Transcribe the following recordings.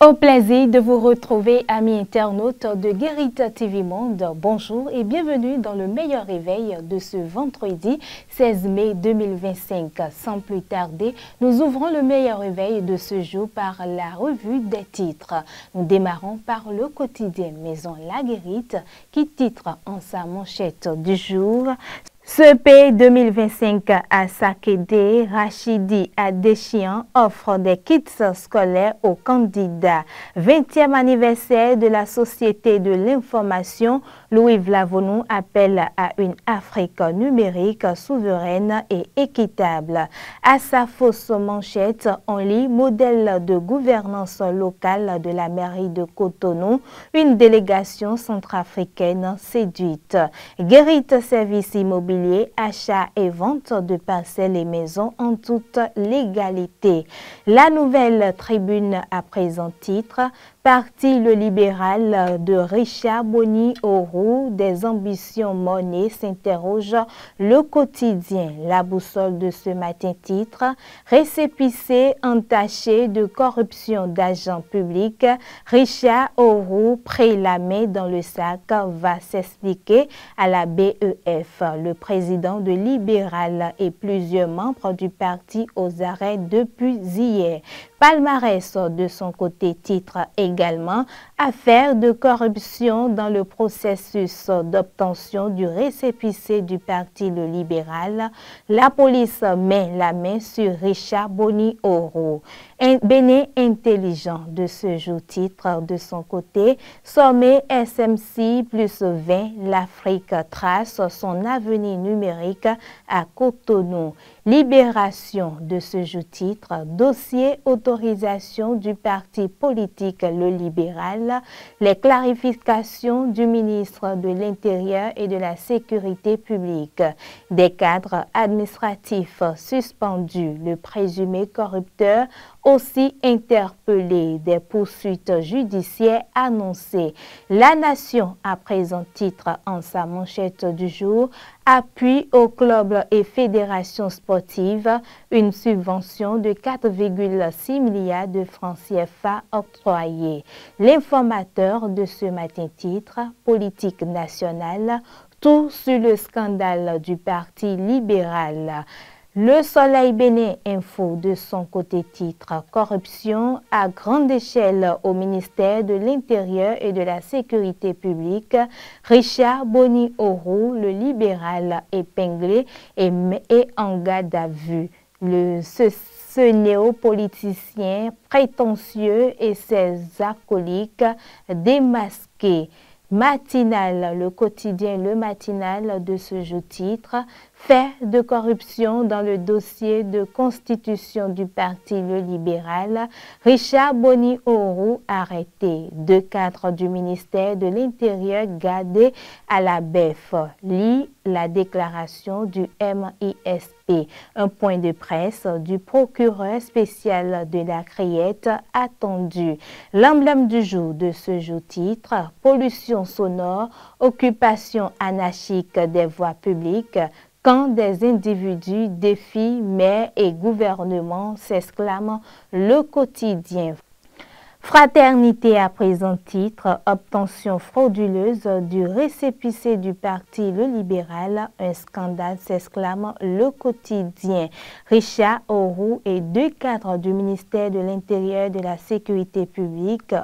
Au plaisir de vous retrouver, amis internautes de Guérite TV Monde. Bonjour et bienvenue dans le meilleur réveil de ce vendredi 16 mai 2025. Sans plus tarder, nous ouvrons le meilleur réveil de ce jour par la revue des titres. Nous démarrons par le quotidien Maison La Guérite qui titre en sa manchette du jour: CEP 2025 à Sakédé, Rachidi à Déchian offre des kits scolaires aux candidats. 20e anniversaire de la Société de l'information, Louis Vlavonou appelle à une Afrique numérique souveraine et équitable. À sa fausse manchette, on lit modèle de gouvernance locale de la mairie de Cotonou, une délégation centrafricaine séduite. Guérite service immobilier, achat et vente de parcelles et maisons en toute légalité. La nouvelle tribune à présent titre: Parti le libéral de Richard Boni-Orou, des ambitions monnaie, s'interroge le quotidien. La boussole de ce matin titre: Récépissé entaché de corruption d'agents publics, Richard Orou prit la main dans le sac, va s'expliquer à la BEF. Le président de Libéral et plusieurs membres du parti aux arrêts depuis hier. Palmarès de son côté titre également: Affaire de corruption dans le processus d'obtention du récépissé du parti Le Libéral. La police met la main sur Richard Boni-Orou. Un Bénin intelligent de ce jour titre de son côté: Sommet SMC plus 20, l'Afrique trace son avenir numérique à Cotonou. Libération de ce jour titre: Dossier autorisation du parti politique Le Libéral, les clarifications du ministre de l'Intérieur et de la Sécurité publique. Des cadres administratifs suspendus, le présumé corrupteur aussi interpellé, des poursuites judiciaires annoncées. La Nation à présent titre en sa manchette du jour: Appui aux clubs et fédérations sportives, une subvention de 4,6 milliards de francs CFA octroyée. L'informateur de ce matin titre: Politique nationale, tout sur le scandale du Parti libéral. Le Soleil Bénin Info de son côté titre: Corruption à grande échelle au ministère de l'Intérieur et de la Sécurité publique. Richard Boni-Orou, le libéral épinglé et en garde à vue. Ce néopoliticien prétentieux et ses acolytes démasqués. Matinal, le quotidien Le Matinal de ce jour titre: Fait de corruption dans le dossier de constitution du parti Le Libéral, Richard Boni-Orou arrêté. 2 cadres du ministère de l'Intérieur gardés à la BEF. Lit la déclaration du MISP. Un point de presse du procureur spécial de la Criette attendu. L'emblème du jour de ce jour titre: Pollution sonore, occupation anarchique des voies publiques, quand des individus défient maire et gouvernement, s'exclame le quotidien. Fraternité à présent titre: Obtention frauduleuse du récépissé du parti Le Libéral, un scandale, s'exclame le quotidien. Richard Orou et 2 cadres du ministère de l'Intérieur et de la Sécurité publique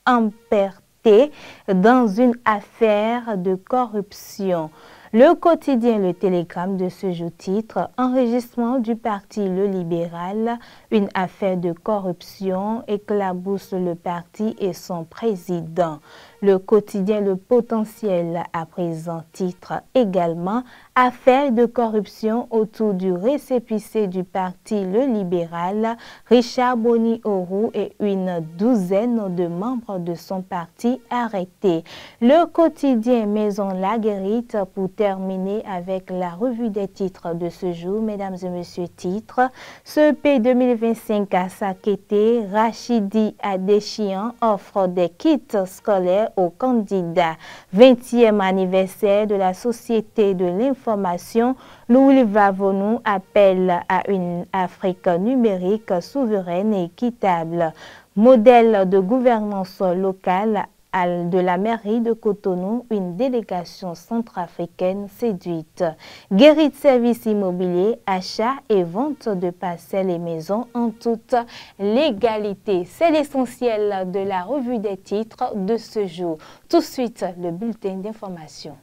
emportés dans une affaire de corruption. Le quotidien Le Télégramme de ce jour titre: Enregistrement du parti Le Libéral, une affaire de corruption éclabousse le parti et son président. Le quotidien Le Potentiel à présent titre également: Affaire de corruption autour du récépissé du parti Le Libéral, Richard Boni-Orou et une douzaine de membres de son parti arrêtés. Le quotidien Maison La Guérite pour terminer avec la revue des titres de ce jour, mesdames et messieurs, titres: CEP 2025 à Sakété, Rachidi à Déchian offre des kits scolaires aux candidats. 20e anniversaire de la Société de l'information, Louis Vlavonou appelle à une Afrique numérique souveraine et équitable. Modèle de gouvernance locale de la mairie de Cotonou, une délégation centrafricaine séduite. Guérit de services immobiliers, achat et vente de parcelles et maisons en toute légalité. C'est l'essentiel de la revue des titres de ce jour. Tout de suite, le bulletin d'information.